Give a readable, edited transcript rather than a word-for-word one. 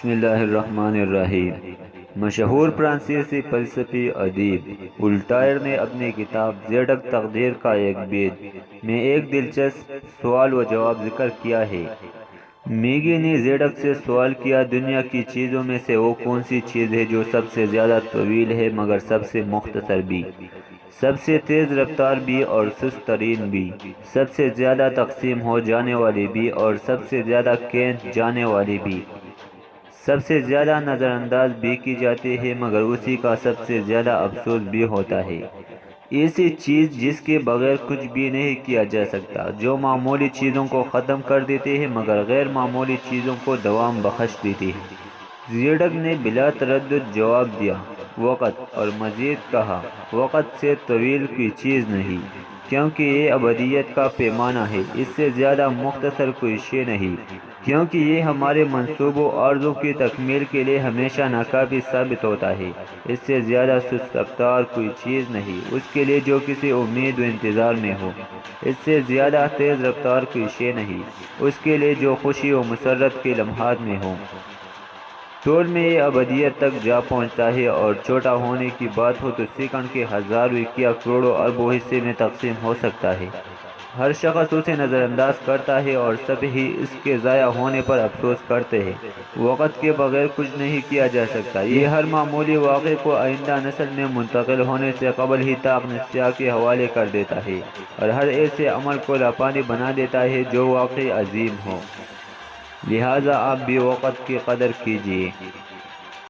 بسم اللہ الرحمن الرحیم۔ مشہور فرانسیسی فلسفی ادیب وولٹائر نے اپنی کتاب زیڈک تقدیر کا ایک بیت میں ایک دلچسپ سوال و جواب ذکر کیا ہے۔ میگی نے زیڈک سے سوال کیا، دنیا کی چیزوں میں سے وہ کون سی چیز ہے جو سب سے زیادہ طویل ہے مگر سب سے مختصر بھی، سب سے تیز رفتار بھی اور سست ترین بھی، سب سے زیادہ تقسیم ہو جانے والی بھی اور سب سے زیادہ کھینچ جانے والی بھی، سب سے زیادہ نظر انداز بھی کی جاتی ہے مگر اسی کا سب سے زیادہ افسوس بھی ہوتا ہے۔ ایسی چیز جس کے بغیر کچھ بھی نہیں کیا جا سکتا، جو معمولی چیزوں کو ختم کر دیتی ہے مگر غیر معمولی چیزوں کو دوام بخش دیتی ہے۔ زیڈک نے بلا تردد جواب دیا، وقت، اور مزید کہا، وقت سے طویل کوئی چیز نہیں، کیونکہ یہ ابدیت کا پیمانہ ہے۔ اس سے زیادہ مختصر کوئی شے نہیں، کیونکہ یہ ہمارے منصوبوں آرزو کی تکمیل کے لیے ہمیشہ ناکافی ثابت ہوتا ہے۔ اس سے زیادہ سست رفتار کوئی چیز نہیں، اس کے لیے جو کسی امید و انتظار میں ہو۔ اس سے زیادہ تیز رفتار کوئی شے نہیں، اس کے لیے جو خوشی و مسرت کے لمحات میں ہو۔ طول میں یہ ابدیت تک جا پہنچتا ہے، اور چھوٹا ہونے کی بات ہو تو سیکنڈ کے ہزاروں یا کروڑوں اربوں حصے میں تقسیم ہو سکتا ہے۔ ہر شخص اسے نظر انداز کرتا ہے اور سب ہی اس کے ضائع ہونے پر افسوس کرتے ہیں۔ وقت کے بغیر کچھ نہیں کیا جا سکتا، یہ ہر معمولی واقعے کو آئندہ نسل میں منتقل ہونے سے قبل ہی طاق نسیاں کے حوالے کر دیتا ہے، اور ہر ایسے عمل کو لاپانی بنا دیتا ہے جو واقعی عظیم ہو۔ لہٰذا آپ بھی وقت کی قدر کیجیے۔